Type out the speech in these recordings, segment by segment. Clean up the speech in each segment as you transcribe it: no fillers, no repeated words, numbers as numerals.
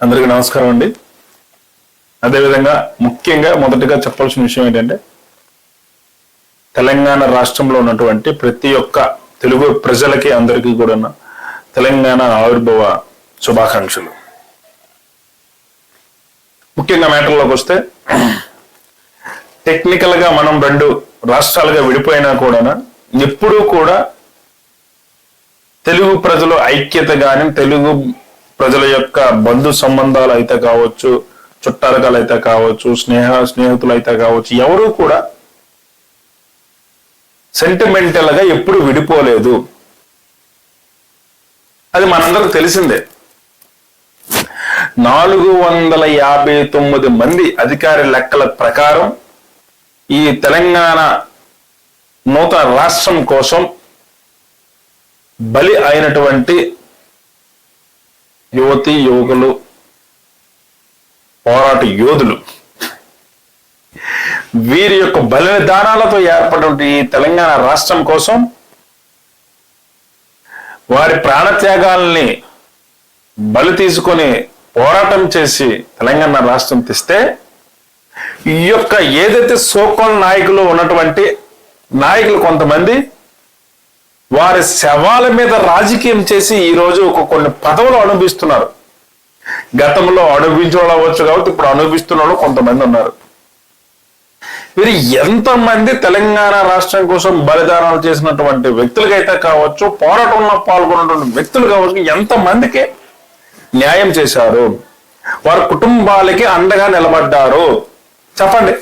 అందరికీ నమస్కారం అండి. అదేవిధంగా ముఖ్యంగా మొదటిగా చెప్పాల్సిన విషయం ఏంటంటే తెలంగాణ రాష్ట్రంలో ఉన్నటువంటి ప్రతి ఒక్క తెలుగు ప్రజలకి అందరికీ కూడా తెలంగాణ ఆవిర్భావ శుభాకాంక్షలు. ముఖ్యంగా మ్యాటర్లోకి వస్తే టెక్నికల్గా మనం రెండు రాష్ట్రాలుగా విడిపోయినా కూడా ఎప్పుడూ కూడా తెలుగు ప్రజలు ఐక్యత కానీ తెలుగు ప్రజల యొక్క బంధు సంబంధాలు అయితే కావచ్చు, చుట్టారకాలు అయితే కావచ్చు, స్నేహితులు అయితే కావచ్చు, ఎవరూ కూడా సెంటిమెంటల్ గా ఎప్పుడు విడిపోలేదు. అది మనందరికి తెలిసిందే. 459 మంది అధికారి లెక్కల ప్రకారం ఈ తెలంగాణ నూతన రాష్ట్రం కోసం బలి అయినటువంటి యువతి యువకులు, పోరాట యోధులు, వీరి యొక్క బలిదానాలతో ఏర్పడినటువంటి ఈ తెలంగాణ రాష్ట్రం కోసం వారి ప్రాణత్యాగాల్ని బలి తీసుకొని పోరాటం చేసి తెలంగాణ రాష్ట్రం తెస్తే ఈ యొక్క ఏదైతే సోకాల్ నాయకులు ఉన్నటువంటి నాయకులు కొంతమంది వారి శవాల మీద రాజకీయం చేసి ఈరోజు కొన్ని పదవులు అనుభవిస్తున్నారు. గతంలో అనుభవించవచ్చు కాబట్టి ఇప్పుడు అనుభవిస్తున్న కొంతమంది ఉన్నారు. వీరు ఎంతమంది తెలంగాణ రాష్ట్రం కోసం బలిదానాలు చేసినటువంటి వ్యక్తులకైతే కావచ్చు, పోరాటంలో పాల్గొన్నటువంటి వ్యక్తులు కావచ్చు, ఎంతమందికి న్యాయం చేశారు, వారి కుటుంబాలకి అండగా నిలబడ్డారు చెప్పండి.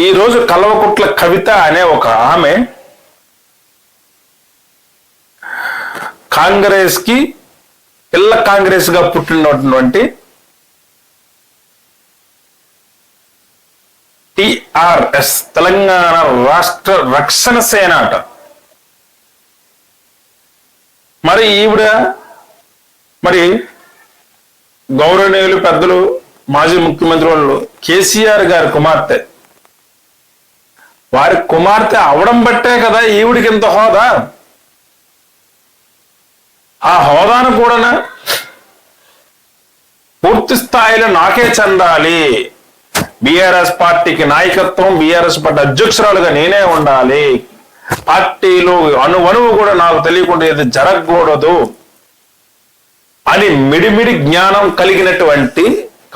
ఈ రోజు కల్వకుట్ల కవిత అనే ఒక ఆమె కాంగ్రెస్ కి పిల్ల కాంగ్రెస్ గా పుట్టినటువంటి టిఆర్ఎస్ తెలంగాణ రాష్ట్ర రక్షణ సేన అట. మరి ఈవిడ గౌరవనీయులు పెద్దలు మాజీ ముఖ్యమంత్రి వాళ్ళు కేసీఆర్ గారి కుమార్తె. వారి కుమార్తె అవడం బట్టే కదా ఈవిడికి ఇంత హోదా. ఆ హోదాను కూడా పూర్తి స్థాయిలో నాకే చెందాలి, బీఆర్ఎస్ పార్టీకి నాయకత్వం, బీఆర్ఎస్ పార్టీ అధ్యక్షురాలుగా నేనే ఉండాలి, పార్టీలు అణువణువు కూడా నాకు తెలియకుండా ఏది జరగకూడదు అని మిడిమిడి జ్ఞానం కలిగినటువంటి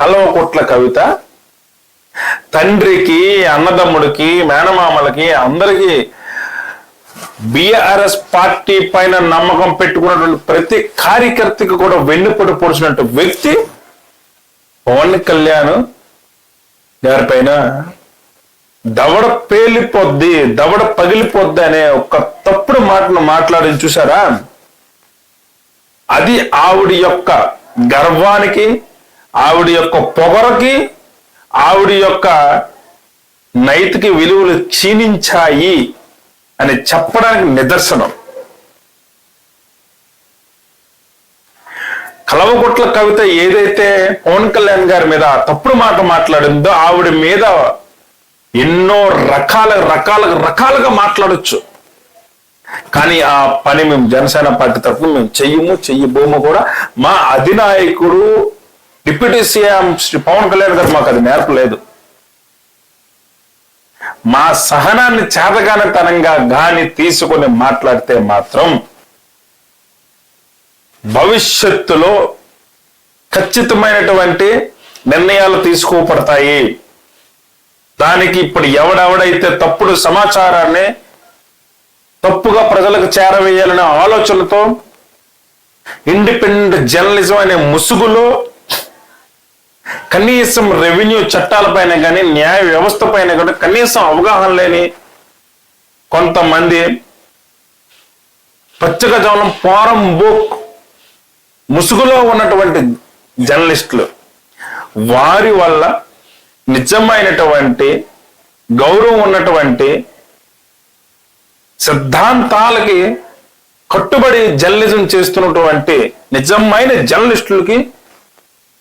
కల్వకుట్ల కవిత తండ్రికి, అన్నదమ్ముడికి, మేనమామలకి అందరికీ బీఆర్ఎస్ పార్టీ పైన నమ్మకం పెట్టుకున్నటువంటి ప్రతి కార్యకర్తకి కూడా వెన్నుపోటు పొడిచినట్టు వ్యక్తి పవన్ కళ్యాణ్ గారి పైన దవడ పేలిపోద్ది, దవడ పగిలిపోద్ది అనే ఒక తప్పుడు మాటను మాట్లాడి చూసారా? అది ఆవిడ యొక్క గర్వానికి, ఆవిడ యొక్క పొగరకి, ఆవిడ యొక్క నైతిక విలువలు క్షీణించాయి అని చెప్పడానికి నిదర్శనం. కల్వకుట్ల కవిత ఏదైతే పవన్ కళ్యాణ్ గారి మీద తప్పుడు మాట మాట్లాడిందో ఆవిడ మీద ఎన్నో రకాలుగా మాట్లాడొచ్చు. కానీ ఆ పని మేము జనసేన పార్టీ తరఫున మేము చెయ్యబోము కూడా. మా అధినాయకుడు డిప్యూటీ సీఎం శ్రీ పవన్ కళ్యాణ్ గారు మాకు అది నేర్పలేదు. మా సహనాన్ని చేతగానితనంగా గాని తీసుకొని మాట్లాడితే మాత్రం భవిష్యత్తులో ఖచ్చితమైనటువంటి నిర్ణయాలు తీసుకోబడతాయి. దానికి ఇప్పుడు ఎవడెవడైతే తప్పుడు సమాచారాన్ని తప్పుగా ప్రజలకు చేరవేయాలనే ఆలోచనతో ఇండిపెండెంట్ జర్నలిజం అనే ముసుగులో కనీసం రెవెన్యూ చట్టాలపైన కానీ న్యాయ వ్యవస్థ పైన కానీ కనీసం అవగాహన లేని కొంతమంది పచ్చగజాలం పోరం బుక్ ముసుగులో ఉన్నటువంటి జర్నలిస్టులు, వారి వల్ల నిజమైనటువంటి గౌరవం ఉన్నటువంటి సిద్ధాంతాలకి కట్టుబడి జర్నలిజం చేస్తున్నటువంటి నిజమైన జర్నలిస్టులకి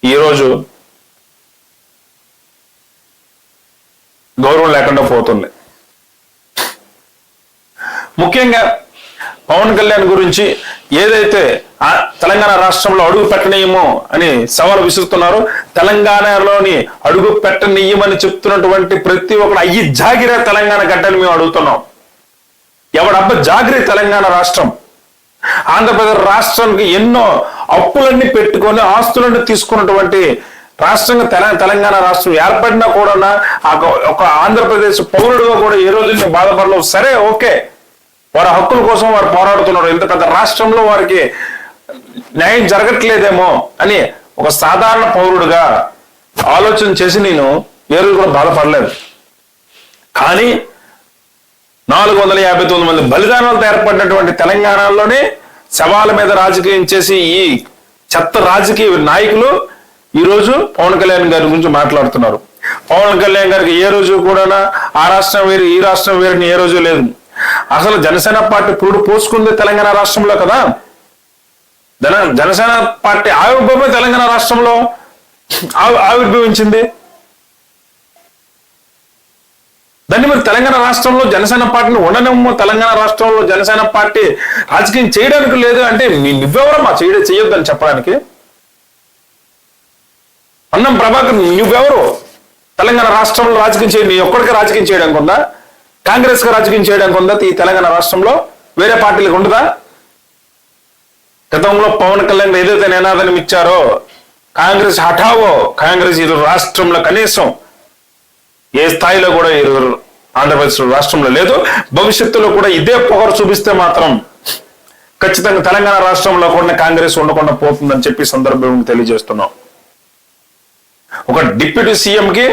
ఈరోజు గౌరవం లేకుండా పోతుంది. ముఖ్యంగా పవన్ కళ్యాణ్ గురించి ఏదైతే తెలంగాణ రాష్ట్రంలో అడుగు పెట్టనీయమో అని సవాలు విసురుతున్నారు, తెలంగాణలోని అడుగు పెట్టనీయమని చెప్తున్నటువంటి ప్రతి ఒక్కరు అయ్యి జాగిరే తెలంగాణ గడ్డని మేము అడుగుతున్నాం. ఎవడబ్బ జాగిరే తెలంగాణ రాష్ట్రం? ఆంధ్రప్రదేశ్ రాష్ట్రానికి ఎన్నో అప్పులన్నీ పెట్టుకొని ఆస్తులన్నీ తీసుకున్నటువంటి రాష్ట్రంగా తెలంగాణ రాష్ట్రం ఏర్పడినా కూడా ఒక ఆంధ్రప్రదేశ్ పౌరుడుగా కూడా ఏ రోజు బాధపడలేదు. సరే, ఓకే, వారి హక్కుల కోసం వారు పోరాడుతున్నారు, ఇంత పెద్ద రాష్ట్రంలో వారికి న్యాయం జరగట్లేదేమో అని ఒక సాధారణ పౌరుడుగా ఆలోచన చేసి నేను ఏ రోజు కూడా బాధపడలేదు. కానీ 459 మంది బలిదానాలతో ఏర్పడినటువంటి తెలంగాణలోనే శవాల మీద రాజకీయం చేసి ఈ చెత్త రాజకీయ నాయకులు ఈరోజు పవన్ కళ్యాణ్ గారి గురించి మాట్లాడుతున్నారు. పవన్ కళ్యాణ్ గారికి ఏ రోజు కూడా ఆ రాష్ట్రం వేరు ఈ రాష్ట్రం వేరు ఏ రోజు లేదు. అసలు జనసేన పార్టీ పురుడు పోసుకుంది తెలంగాణ రాష్ట్రంలో కదా. జనసేన పార్టీ ఆవిర్భావమే తెలంగాణ రాష్ట్రంలో ఆవిర్భవించింది. దాన్ని మరి తెలంగాణ రాష్ట్రంలో జనసేన పార్టీని ఉండనేమో, తెలంగాణ రాష్ట్రంలో జనసేన పార్టీ రాజకీయం చేయడానికి లేదు అంటే నువ్వెవరమ్మా చేయొద్దని చెప్పడానికి? అన్నం ప్రభాకర్, నువ్వెవరు తెలంగాణ రాష్ట్రంలో రాజకీయం చేయ? నీ ఒక్కడికి రాజకీయం చేయడానికి ఉందా? కాంగ్రెస్ గా రాజకీయం చేయడానికి ఉందా ఈ తెలంగాణ రాష్ట్రంలో? వేరే పార్టీలకు ఉండదా? గతంలో పవన్ కళ్యాణ్ ఏదైతే నినాదం ఇచ్చారో కాంగ్రెస్ హఠావో, కాంగ్రెస్ ఈ రాష్ట్రంలో కనీసం ఏ స్థాయిలో కూడా ఈ ఆంధ్రప్రదేశ్ రాష్ట్రంలో లేదు. భవిష్యత్తులో కూడా ఇదే పొగరు చూపిస్తే మాత్రం ఖచ్చితంగా తెలంగాణ రాష్ట్రంలో కూడా కాంగ్రెస్ ఉండకుండా పోతుందని చెప్పి సందర్భంగా తెలియజేస్తున్నాం. ఒక డిప్యూటీ సీఎంకి,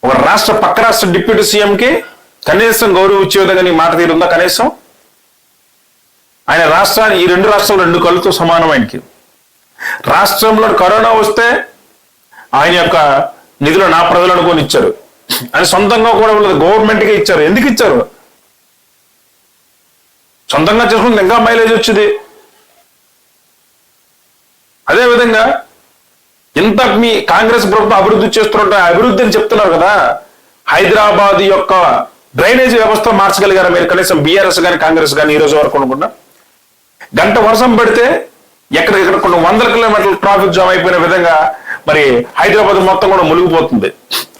ఒక పక్క రాష్ట్ర డిప్యూటీ సీఎంకి కనీసం గౌరవం ఇచ్చే విధంగా నీ మాట తీరుందా? కనీసం ఆయన రాష్ట్రాన్ని, ఈ రెండు రాష్ట్రాలు 2 కళ్ళతో సమానం. ఆయనకి రాష్ట్రంలో కరోనా వస్తే ఆయన యొక్క నిధులు నా ప్రజలు అనుకొని ఇచ్చారు. ఆయన సొంతంగా కూడా గవర్నమెంట్కే ఇచ్చారు. ఎందుకు ఇచ్చారు? సొంతంగా చేసుకుంటే ఇంకా మైలేజ్ వచ్చింది. అదేవిధంగా ఇంత మీ కాంగ్రెస్ ప్రభుత్వం అభివృద్ధి చేస్తున్నట్టు అభివృద్ధి అని చెప్తున్నారు కదా. హైదరాబాద్ యొక్క డ్రైనేజీ వ్యవస్థ మార్చగలిగారా మీరు? కనీసం బీఆర్ఎస్ కానీ కాంగ్రెస్ కానీ ఈ రోజు వరకు అనుకున్నా. గంట వర్షం పడితే ఎక్కడెక్కడ కొన్ని 100 కిలోమీటర్ల ట్రాఫిక్ జామ్ అయిపోయిన విధంగా మరి హైదరాబాద్ మొత్తం కూడా మునిగిపోతుంది.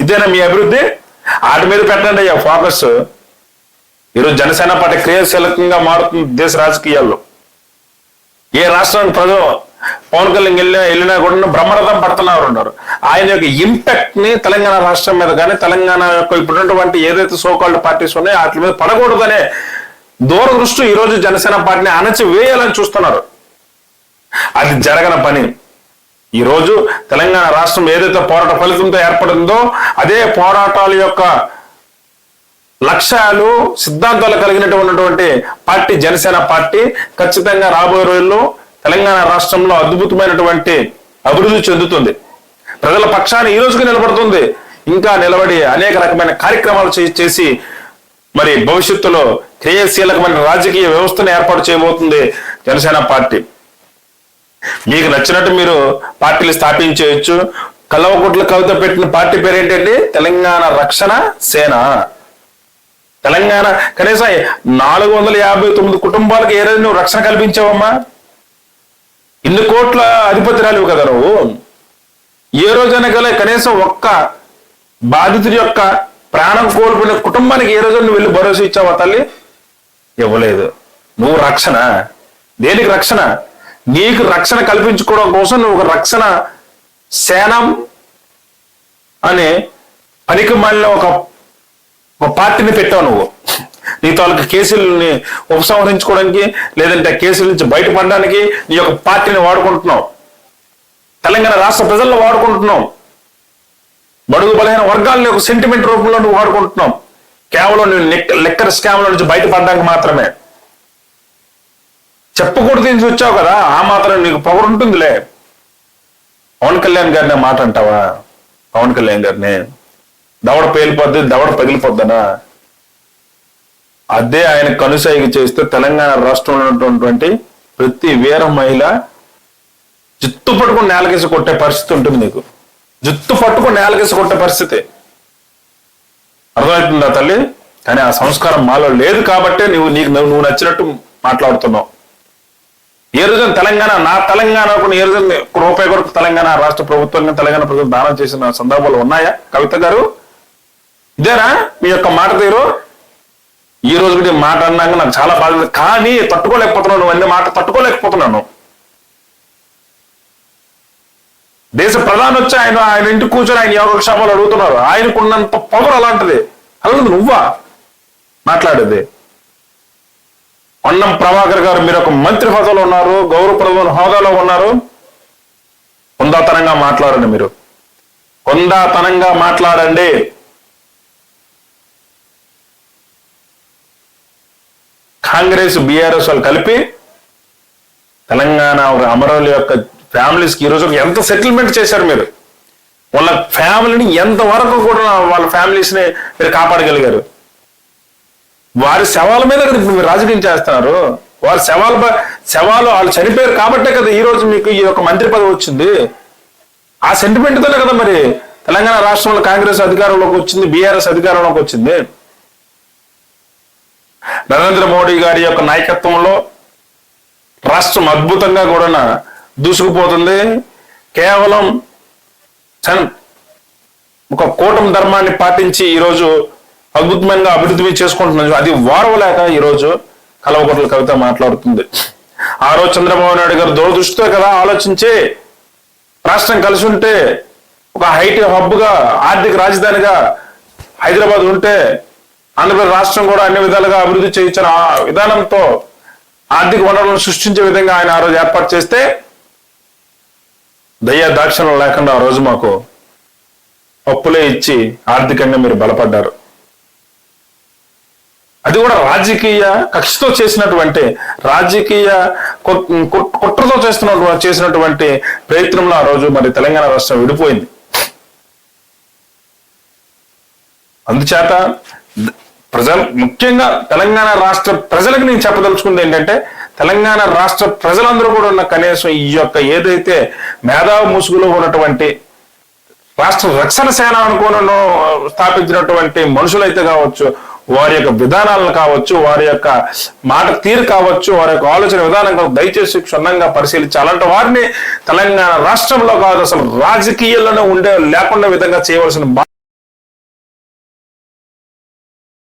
ఇదేనా మీ అభివృద్ధి? వాటి మీద పెట్టండి అయ్యా ఫోకస్. ఈరోజు జనసేన పార్టీ క్రియాశీలకంగా మారుతుంది దేశ రాజకీయాల్లో. ఏ రాష్ట్రానికి ప్రజలు పవన్ కళ్యాణ్ వెళ్ళినా కూడా బ్రహ్మరథం పడుతున్నారు. ఆయన యొక్క ఇంపాక్ట్ ని తెలంగాణ రాష్ట్రం మీద కానీ తెలంగాణ యొక్క ఇప్పుడున్నటువంటి ఏదైతే సోకాల్డ్ పార్టీస్ ఉన్నాయో వాటి మీద పడకూడదనే దూరదృష్టి ఈ రోజు జనసేన పార్టీని అణచి వేయాలని చూస్తున్నారు. అది జరగని పని. ఈ రోజు తెలంగాణ రాష్ట్రం ఏదైతే పోరాట ఫలితంతో ఏర్పడిందో అదే పోరాటాల యొక్క లక్ష్యాలు, సిద్ధాంతాలు కలిగినటువంటి పార్టీ జనసేన పార్టీ ఖచ్చితంగా రాబోయే రోజుల్లో తెలంగాణ రాష్ట్రంలో అద్భుతమైనటువంటి అభివృద్ధి చెందుతుంది. ప్రజల పక్షాన్ని ఈ రోజుకి నిలబడుతుంది. ఇంకా నిలబడి అనేక రకమైన కార్యక్రమాలు చేసి మరి భవిష్యత్తులో క్రియాశీలకమైన రాజకీయ వ్యవస్థను ఏర్పాటు చేయబోతుంది జనసేన పార్టీ. మీకు నచ్చినట్టు మీరు పార్టీలు స్థాపించవచ్చు. కల్వకుట్ల కవిత పెట్టిన పార్టీ పేరు ఏంటండి? తెలంగాణ రక్షణ సేన. తెలంగాణ కనీసం 459 కుటుంబాలకు ఏ రోజు నువ్వు రక్షణ కల్పించావమ్మా? ఇన్ని కోట్ల అధిపతిరాలివి కదా నువ్వు. ఏ రోజైనా గల కనీసం ఒక్క బాధితుడి యొక్క ప్రాణం కోల్పోయిన కుటుంబానికి ఏ రోజు నువ్వు వెళ్ళి భరోసా ఇచ్చావా తల్లి? ఇవ్వలేదు. నువ్వు రక్షణ దేనికి రక్షణ? నీకు రక్షణ కల్పించుకోవడం కోసం నువ్వు ఒక రక్షణ సేనం అనే పనికి మాలిన ఒక పార్టీని పెట్టావు. నువ్వు నీ తాలూకు కేసుల్ని ఉపసంహరించుకోవడానికి లేదంటే కేసుల నుంచి బయటపడడానికి నీ యొక్క పార్టీని వాడుకుంటున్నావు. తెలంగాణ రాష్ట్ర ప్రజల్లో వాడుకుంటున్నావు. బడుగు బలహీన వర్గాలని ఒక సెంటిమెంట్ రూపంలో నువ్వు వాడుకుంటున్నావు. కేవలం నువ్వు లెక్కర్ స్కామ్ లో నుంచి బయటపడడానికి మాత్రమే. చెప్పకూడదు నుంచి వచ్చావు కదా, ఆ మాత్రం నీకు పొగరు ఉంటుందిలే. పవన్ కళ్యాణ్ గారిని మాట అంటావా? పవన్ కళ్యాణ్ గారిని దవడ పేలిపోద్ది, దవడ పగిలిపోద్దనా? అదే ఆయన కనుసైగ చేస్తే తెలంగాణ రాష్ట్రంలో ఉన్నటువంటి ప్రతి వీర మహిళ జుత్తు పట్టుకుని నేలకేసి కొట్టే పరిస్థితి ఉంటుంది. నీకు జుత్తు పట్టుకుని నేలకేసి కొట్టే పరిస్థితి. అర్థమవుతుందా తల్లి? కానీ ఆ సంస్కారం మాలో లేదు కాబట్టే నువ్వు నచ్చినట్టు మాట్లాడుతున్నావు. ఏ రోజున తెలంగాణ, నా తెలంగాణకు ఏ రోజున రూపాయి కొరకు తెలంగాణ రాష్ట్ర ప్రభుత్వం తెలంగాణ ప్రభుత్వం దానం చేసిన సందర్భాలు ఉన్నాయా కవిత గారు? ఇదేనా మీ యొక్క మాట తీరు? ఈ రోజు కూడా మాట అన్నాక నాకు చాలా బాధ, కానీ తట్టుకోలేకపోతున్నాను. నువ్వు అన్ని మాట తట్టుకోలేకపోతున్నాను. దేశ ప్రధాని వచ్చి ఆయన ఇంటికి కూర్చొని ఆయన యోగక్షేమాలు అడుగుతున్నారు. ఆయనకున్నంత పవర్ అలాంటిది. అలాంటిది నువ్వా మాట్లాడేది? పొన్నం ప్రభాకర్ గారు, మీరు ఒక మంత్రి హోదాలో ఉన్నారు, గౌరవప్రదమైన హోదాలో ఉన్నారు. హుందాతనంగా మాట్లాడండి. మీరు హుందాతనంగా మాట్లాడండి. కాంగ్రెస్ బీఆర్ఎస్ వాళ్ళు కలిపి తెలంగాణ అమరావతి యొక్క ఫ్యామిలీస్ కి ఈరోజు ఎంత సెటిల్మెంట్ చేశారు మీరు? వాళ్ళ ఫ్యామిలీని ఎంతవరకు కూడా వాళ్ళ ఫ్యామిలీస్ ని మీరు కాపాడగలిగారు? వారి శవాల మీద కదా మీరు రాజకీయం చేస్తున్నారు. వారి శవాలు వాళ్ళు చనిపోయారు కాబట్టే కదా ఈ రోజు మీకు ఈ యొక్క మంత్రి పదవి వచ్చింది. ఆ సెంటిమెంట్ తోనే కదా మరి తెలంగాణ రాష్ట్రంలో కాంగ్రెస్ అధికారంలోకి వచ్చింది, బీఆర్ఎస్ అధికారంలోకి వచ్చింది. నరేంద్ర మోడీ గారి యొక్క నాయకత్వంలో రాష్ట్రం అద్భుతంగా కూడా దూసుకుపోతుంది. కేవలం ఒక కూటమి ధర్మాన్ని పాటించి ఈరోజు అద్భుతమైన అభివృద్ధి చేసుకుంటున్నది. అది వారవలేక ఈరోజు కల్వకుంట్ల కవిత మాట్లాడుతుంది. ఆ రోజు చంద్రబాబు నాయుడు గారు దూరదృష్టితో కదా ఆలోచించి రాష్ట్రం కలిసి ఉంటే ఒక హైటీ హబ్గా ఆర్థిక రాజధానిగా హైదరాబాద్ ఉంటే ఆంధ్రప్రదేశ్ రాష్ట్రం కూడా అన్ని విధాలుగా అభివృద్ధి చేయించిన ఆ విధానంతో ఆర్థిక వనరులను సృష్టించే విధంగా ఆయన ఆ రోజు ఏర్పాటు చేస్తే దయ్యా దాక్షిణ్యం లేకుండా ఆ రోజు మాకు అప్పులే ఇచ్చి ఆర్థికంగా మీరు బలపడ్డారు. అది కూడా రాజకీయ కక్షతో చేసినటువంటి, రాజకీయ కుట్రతో చేసినటువంటి ప్రయత్నంలో ఆ రోజు మరి తెలంగాణ రాష్ట్రం విడిపోయింది. అందుచేత ముఖ్యంగా తెలంగాణ రాష్ట్ర ప్రజలకు నేను చెప్పదలుచుకుంది ఏంటంటే, తెలంగాణ రాష్ట్ర ప్రజలందరూ కూడా ఉన్న కనీసం ఈ యొక్క ఏదైతే మేధావి ముసుగులో ఉన్నటువంటి రాష్ట్ర రక్షణ సేన అనుకోని స్థాపించినటువంటి మనుషులైతే కావచ్చు, వారి యొక్క విధానాలను కావచ్చు, వారి యొక్క మాట తీరు కావచ్చు, వారి యొక్క ఆలోచన విధానం కావచ్చు, దయచేసి క్షుణ్ణంగా పరిశీలించి అలాంటి వారిని తెలంగాణ రాష్ట్రంలో కాదు అసలు రాజకీయాల్లోనే లేకుండా విధంగా చేయవలసిన